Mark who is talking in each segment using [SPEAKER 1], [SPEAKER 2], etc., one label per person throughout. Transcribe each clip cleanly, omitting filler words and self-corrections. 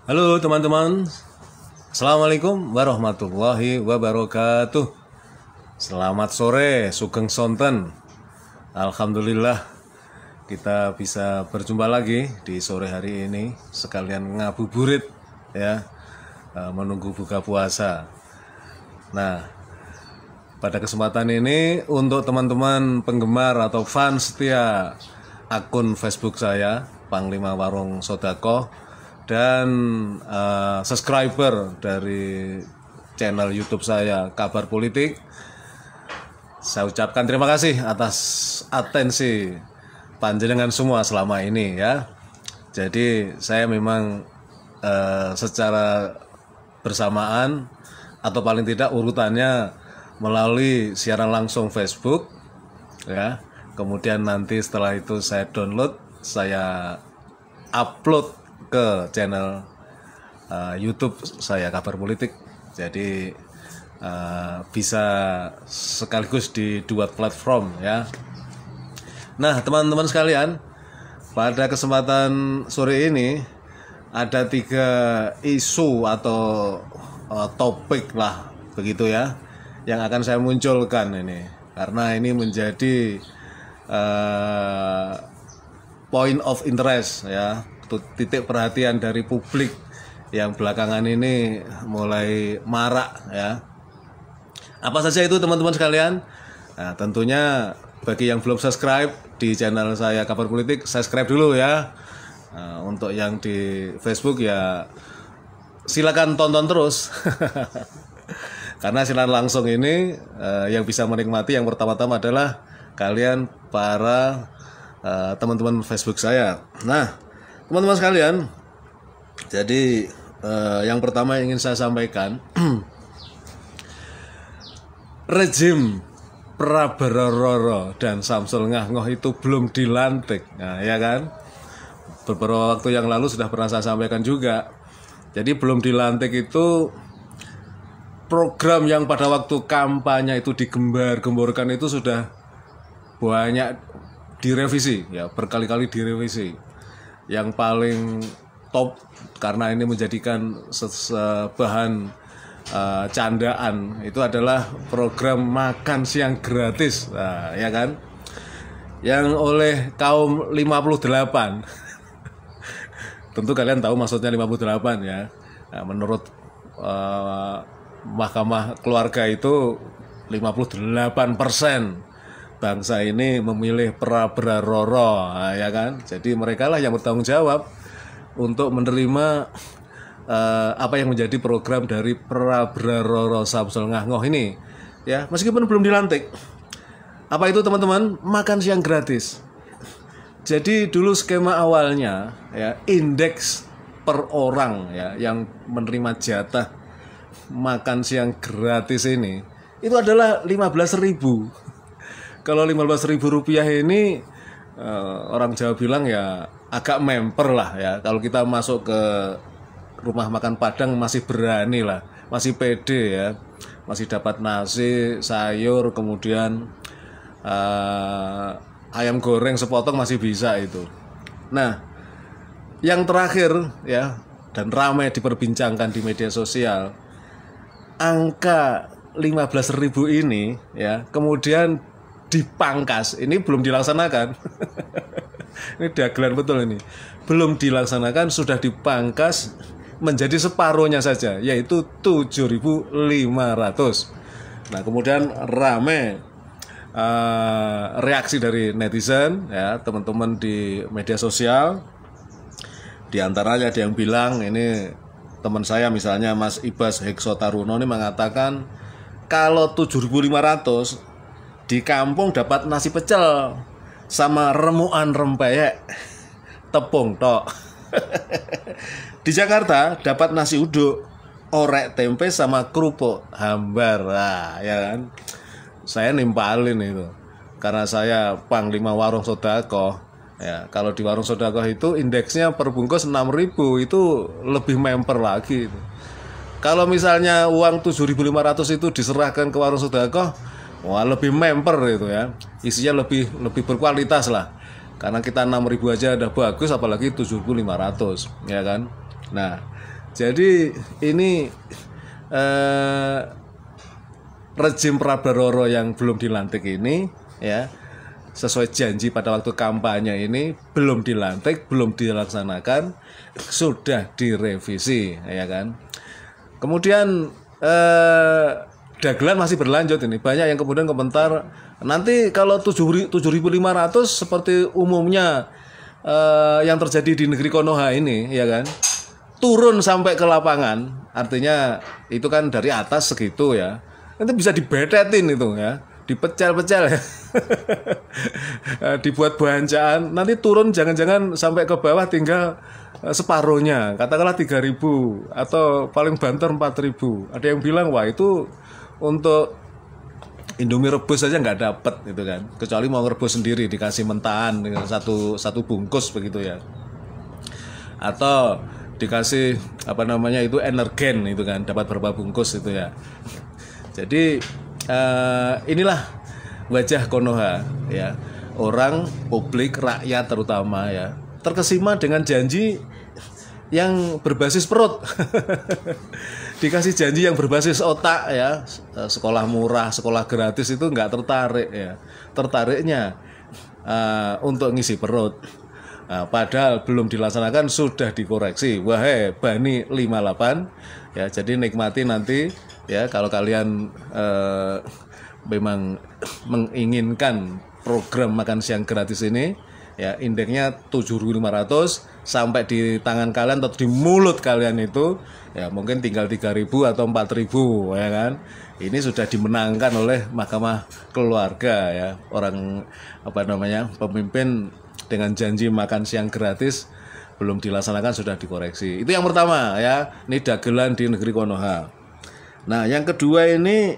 [SPEAKER 1] Halo teman-teman, Assalamualaikum warahmatullahi wabarakatuh. Selamat sore, sugeng sonten. Alhamdulillah kita bisa berjumpa lagi di sore hari ini. Sekalian ngabuburit ya, menunggu buka puasa. Nah, pada kesempatan ini untuk teman-teman penggemar atau fans setia akun Facebook saya, Panglima Warung Sodaqoh, dan subscriber dari channel YouTube saya Kabar Politik, saya ucapkan terima kasih atas atensi panjenengan semua selama ini ya. Jadi saya memang secara bersamaan atau paling tidak urutannya melalui siaran langsung Facebook ya. Kemudian nanti setelah itu saya download, saya upload ke channel YouTube saya Kabar Politik. Jadi bisa sekaligus di dua platform ya. Nah teman-teman sekalian, pada kesempatan sore ini ada 3 isu atau topik lah begitu ya, yang akan saya munculkan ini, karena ini menjadi point of interest ya, titik perhatian dari publik yang belakangan ini mulai marak ya. Apa saja itu teman-teman sekalian? Nah, tentunya bagi yang belum subscribe di channel saya Kabar Politik, subscribe dulu ya. Nah, untuk yang di Facebook ya silakan tonton terus. Karena siaran langsung ini yang bisa menikmati yang pertama-tama adalah kalian para teman-teman Facebook saya. Nah, teman-teman sekalian, jadi yang pertama yang ingin saya sampaikan, rejim Prabowo Roro dan Samsul Ngah-Ngoh itu belum dilantik. Nah, ya kan? Beberapa waktu yang lalu sudah pernah saya sampaikan juga. Jadi belum dilantik itu program yang pada waktu kampanye itu digembar-gemborkan itu sudah banyak direvisi ya, berkali-kali direvisi. Yang paling top karena ini menjadikan bahan candaan itu adalah program makan siang gratis, nah, ya kan, yang oleh kaum 58. Tentu kalian tahu maksudnya 58 ya. Nah, menurut Mahkamah Keluarga itu 58% bangsa ini memilih Prabowo Roro, nah, ya kan. Jadi mereka lah yang bertanggung jawab untuk menerima apa yang menjadi program dari Prabowo Roro Samsul Ngah-Ngoh ini ya, meskipun belum dilantik. Apa itu teman-teman? Makan siang gratis. Jadi dulu skema awalnya ya, indeks per orang ya yang menerima jatah makan siang gratis ini itu adalah 15.000. Kalau 15.000 rupiah ini orang Jawa bilang ya agak memper lah ya. Kalau kita masuk ke rumah makan Padang masih berani lah, masih pede ya, masih dapat nasi, sayur, kemudian ayam goreng sepotong masih bisa itu. Nah, yang terakhir ya, dan ramai diperbincangkan di media sosial, angka 15.000 ini ya kemudian dipangkas. Ini belum dilaksanakan. Ini dagelan betul ini. Belum dilaksanakan, sudah dipangkas menjadi separuhnya saja, yaitu 7.500. Nah, kemudian rame reaksi dari netizen ya, teman-teman di media sosial. Di antaranya ada yang bilang, ini teman saya misalnya Mas Ibas Heksotaruno ini mengatakan kalau 7.500 di kampung dapat nasi pecel sama remuan rempeyek tepung tok. Di Jakarta dapat nasi uduk, orek tempe sama kerupuk hambar. Nah, ya kan. Saya nimpalin itu. Karena saya Panglima Warung Sodaqoh. Ya, kalau di Warung Sodaqoh itu indeksnya per bungkus 6.000, itu lebih memper lagi itu. Kalau misalnya uang 7.500 itu diserahkan ke Warung Sodaqoh, wah lebih memper itu ya. Isinya lebih berkualitas lah. Karena kita 6.000 aja udah bagus, apalagi 7.500 ya kan. Nah, Jadi ini rezim Prabaroro yang belum dilantik ini ya, sesuai janji pada waktu kampanye ini belum dilantik, belum dilaksanakan, sudah direvisi ya kan. Kemudian dagelan masih berlanjut ini. Banyak yang kemudian komentar, nanti kalau 7.500 seperti umumnya yang terjadi di negeri Konoha ini ya kan, turun sampai ke lapangan, artinya itu kan dari atas segitu ya, nanti bisa dibetetin itu ya, dipecel-pecel ya. Dibuat belanjaan, nanti turun jangan-jangan sampai ke bawah tinggal separuhnya, katakanlah 3.000 atau paling banter 4.000. Ada yang bilang wah itu untuk Indomie rebus aja nggak dapet gitu kan, kecuali mau rebus sendiri dikasih mentahan dengan satu bungkus begitu ya, atau dikasih apa namanya itu energen itu kan, dapat berapa bungkus itu ya. Jadi inilah wajah Konoha ya, orang publik, rakyat terutama ya, terkesima dengan janji yang berbasis perut. Dikasih janji yang berbasis otak ya, sekolah murah, sekolah gratis itu nggak tertarik ya, tertariknya untuk ngisi perut. Padahal belum dilaksanakan sudah dikoreksi. Wahai Bani 58 ya, jadi nikmati nanti ya, kalau kalian memang menginginkan program makan siang gratis ini ya, indeksnya 7.500 sampai di tangan kalian atau di mulut kalian itu ya mungkin tinggal 3.000 atau 4.000 ya kan. Ini sudah dimenangkan oleh Mahkamah Keluarga ya, orang apa namanya, pemimpin dengan janji makan siang gratis belum dilaksanakan sudah dikoreksi. Itu yang pertama ya, ini dagelan di negeri Konoha. Nah yang kedua ini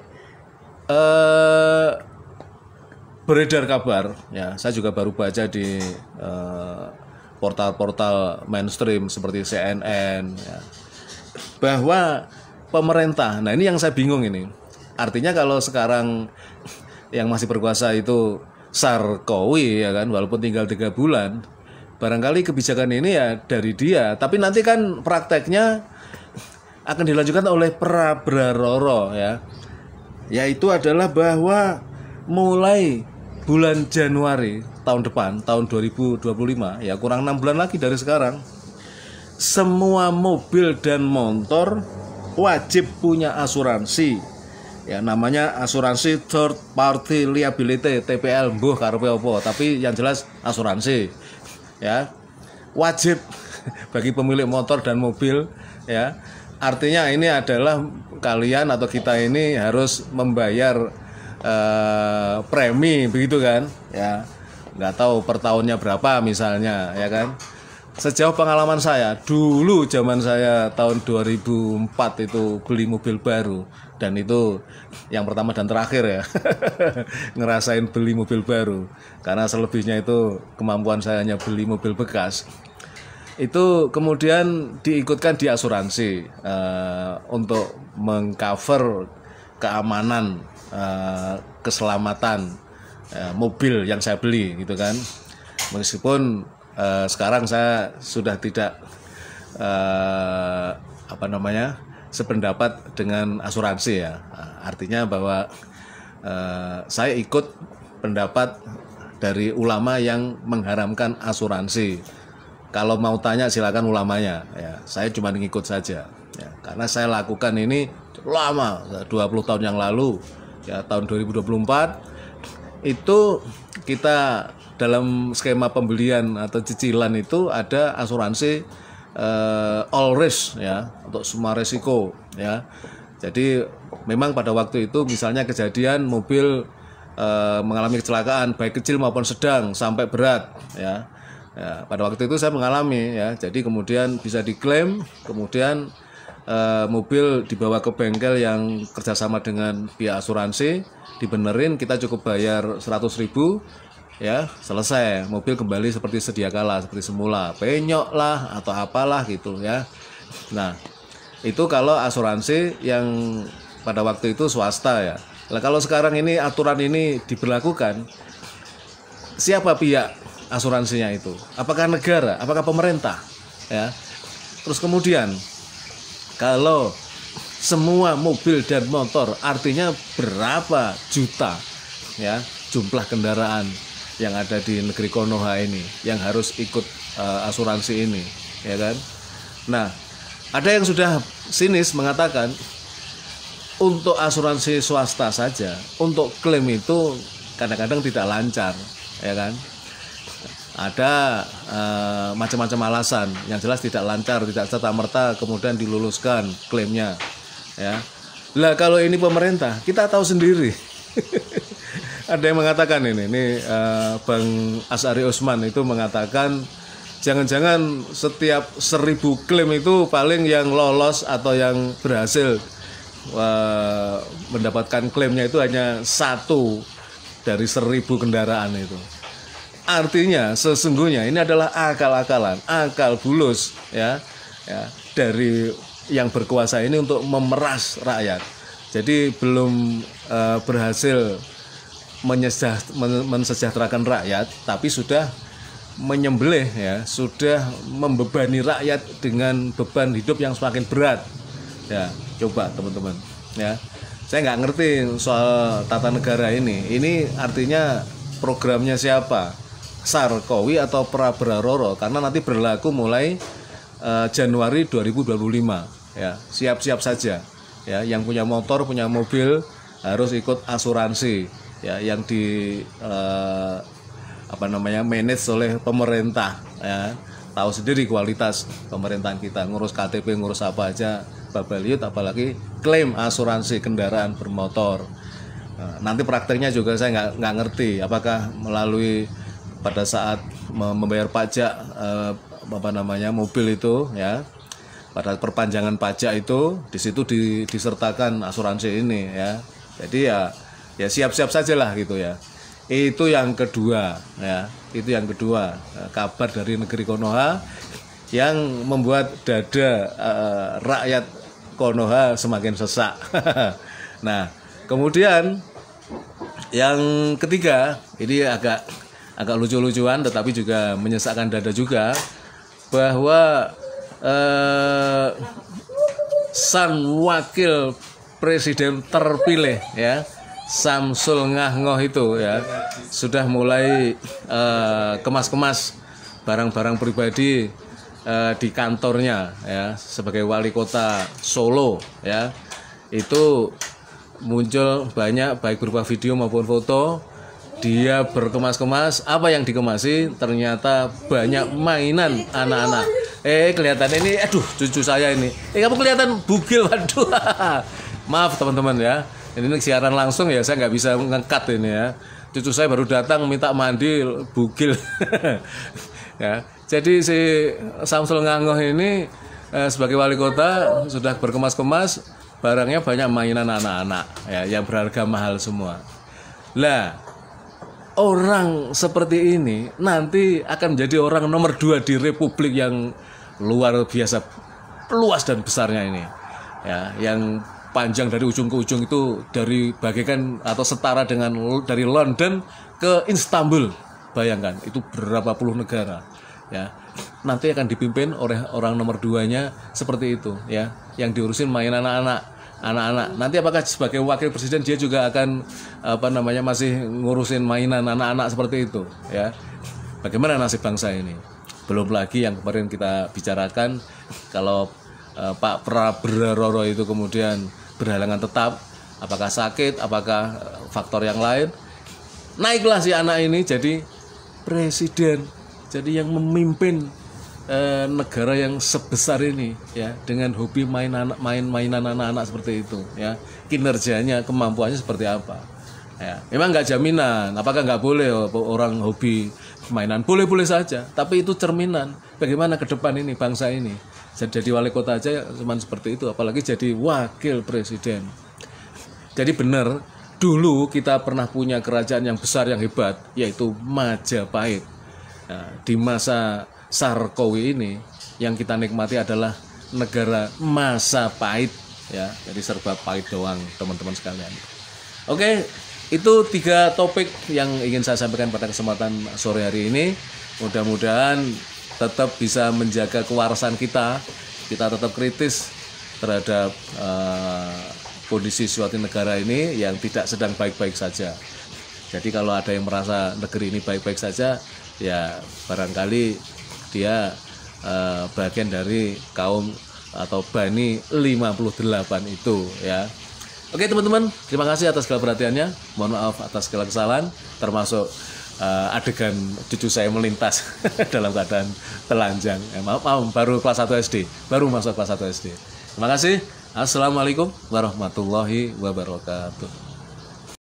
[SPEAKER 1] beredar kabar ya, saya juga baru baca di portal-portal mainstream seperti CNN ya, bahwa pemerintah, nah ini yang saya bingung ini, artinya kalau sekarang yang masih berkuasa itu Sarkowi ya kan, walaupun tinggal 3 bulan, barangkali kebijakan ini ya dari dia, tapi nanti kan prakteknya akan dilanjutkan oleh Prabaroro ya, yaitu adalah bahwa mulai bulan Januari tahun depan, tahun 2025 ya, kurang 6 bulan lagi dari sekarang, semua mobil dan motor wajib punya asuransi ya, namanya asuransi third party liability, TPL, mbuh karepe apa, tapi yang jelas asuransi ya, wajib bagi pemilik motor dan mobil ya. Artinya ini adalah kalian atau kita ini harus membayar premi begitu kan ya, nggak tahu per tahunnya berapa misalnya ya kan. Sejauh pengalaman saya dulu, zaman saya tahun 2004 itu beli mobil baru, dan itu yang pertama dan terakhir ya ngerasain beli mobil baru, karena selebihnya itu kemampuan saya hanya beli mobil bekas. Itu kemudian diikutkan di asuransi untuk mengcover keamanan, keselamatan mobil yang saya beli gitu kan. Meskipun sekarang saya sudah tidak apa namanya, sependapat dengan asuransi ya. Artinya bahwa saya ikut pendapat dari ulama yang mengharamkan asuransi. Kalau mau tanya silakan ulamanya ya, saya cuma ngikut saja ya, karena saya lakukan ini lama, 20 tahun yang lalu ya, tahun 2024 itu kita dalam skema pembelian atau cicilan itu ada asuransi all risk ya, untuk semua resiko ya. Jadi memang pada waktu itu misalnya kejadian mobil mengalami kecelakaan baik kecil maupun sedang sampai berat ya. Ya, pada waktu itu saya mengalami ya, jadi kemudian bisa diklaim, kemudian mobil dibawa ke bengkel yang kerjasama dengan pihak asuransi, dibenerin, kita cukup bayar 100.000 ya, selesai, mobil kembali seperti sedia kala, seperti semula, penyok lah atau apalah gitu ya. Nah itu kalau asuransi yang pada waktu itu swasta ya. Nah kalau sekarang ini aturan ini diberlakukan, siapa pihak asuransinya itu? Apakah negara? Apakah pemerintah? Ya. Terus kemudian Kalau semua mobil dan motor, artinya berapa juta ya jumlah kendaraan yang ada di negeri Konoha ini yang harus ikut asuransi ini, ya kan? Nah, ada yang sudah sinis mengatakan untuk asuransi swasta saja, untuk klaim itu kadang-kadang tidak lancar, ya kan? Ada macam-macam alasan, yang jelas tidak lancar, tidak serta-merta kemudian diluluskan klaimnya, ya. Lah kalau ini pemerintah, kita tahu sendiri. Ada yang mengatakan ini Bang Asari Usman itu mengatakan jangan-jangan setiap 1000 klaim itu paling yang lolos atau yang berhasil mendapatkan klaimnya itu hanya 1 dari 1000 kendaraan itu. Artinya sesungguhnya ini adalah akal-akalan, akal bulus ya dari yang berkuasa ini untuk memeras rakyat. Jadi belum berhasil mensejahterakan rakyat, tapi sudah menyembelih ya, sudah membebani rakyat dengan beban hidup yang semakin berat. Ya, coba teman-teman ya. Saya nggak ngerti soal tata negara ini. Ini artinya programnya siapa? Sarkowi atau Praberaroro? Karena nanti berlaku mulai Januari 2025 ya. Siap-siap saja ya, yang punya motor, punya mobil harus ikut asuransi ya, yang di manage oleh pemerintah ya. Tahu sendiri kualitas pemerintahan kita, ngurus KTP, ngurus apa aja babaliut, apalagi klaim asuransi kendaraan bermotor. Nanti prakteknya juga saya nggak ngerti apakah melalui pada saat membayar pajak mobil itu ya, pada perpanjangan pajak itu di situ disertakan asuransi ini ya. Jadi ya siap-siap sajalah gitu ya. Itu yang kedua ya, itu yang kedua kabar dari negeri Konoha yang membuat dada rakyat Konoha semakin sesak. Nah, kemudian yang ketiga ini agak lucu-lucuan tetapi juga menyesakkan dada juga, bahwa sang wakil presiden terpilih ya, Samsul Ngah-Ngoh itu ya sudah mulai kemas-kemas barang-barang pribadi di kantornya ya sebagai wali kota Solo ya. Itu muncul banyak baik berupa video maupun foto dia berkemas-kemas. Apa yang dikemasi? Ternyata banyak mainan anak-anak. Kelihatan ini, aduh cucu saya ini. Kamu kelihatan bugil, waduh. Maaf teman-teman ya. Ini siaran langsung ya, saya nggak bisa ngekat ini ya. Cucu saya baru datang minta mandi, bugil. Ya, jadi si Samsul Ngah-Ngoh ini sebagai wali kota sudah berkemas-kemas, barangnya banyak mainan anak-anak ya, yang berharga mahal semua. Lah, orang seperti ini nanti akan menjadi orang nomor 2 di republik yang luar biasa luas dan besarnya ini. Ya, yang panjang dari ujung ke ujung itu dari bagaikan atau setara dengan dari London ke Istanbul. Bayangkan itu berapa puluh negara ya. Nanti akan dipimpin oleh orang nomor 2-nya seperti itu ya, yang diurusin mainan anak-anak. Nanti apakah sebagai wakil presiden dia juga akan masih ngurusin mainan anak-anak seperti itu ya. Bagaimana nasib bangsa ini? Belum lagi yang kemarin kita bicarakan, kalau Pak Praberaroro itu kemudian berhalangan tetap, apakah sakit, apakah faktor yang lain, naiklah si anak ini jadi presiden, jadi yang memimpin negara yang sebesar ini ya, dengan hobi mainan anak-anak seperti itu ya. Kinerjanya, kemampuannya seperti apa ya. Memang nggak jaminan apakah nggak boleh orang hobi mainan, boleh saja, tapi itu cerminan bagaimana ke depan ini bangsa ini. Jadi wali kota aja cuman seperti itu, apalagi jadi wakil presiden. Jadi benar, dulu kita pernah punya kerajaan yang besar yang hebat, yaitu Majapahit. Nah, di masa Sarkowi ini yang kita nikmati adalah negara masa pahit ya, jadi serba pahit doang teman-teman sekalian. Oke, itu 3 topik yang ingin saya sampaikan pada kesempatan sore hari ini. Mudah-mudahan tetap bisa menjaga kewarasan kita tetap kritis terhadap kondisi suatu negara ini yang tidak sedang baik-baik saja. Jadi kalau ada yang merasa negeri ini baik-baik saja, ya barangkali dia bagian dari kaum atau Bani 58 itu ya. Oke teman-teman, terima kasih atas segala perhatiannya. Mohon maaf atas segala kesalahan, termasuk adegan cucu saya melintas dalam keadaan telanjang. Maaf, baru kelas 1 SD, baru masuk kelas 1 SD. Terima kasih. Assalamualaikum warahmatullahi wabarakatuh.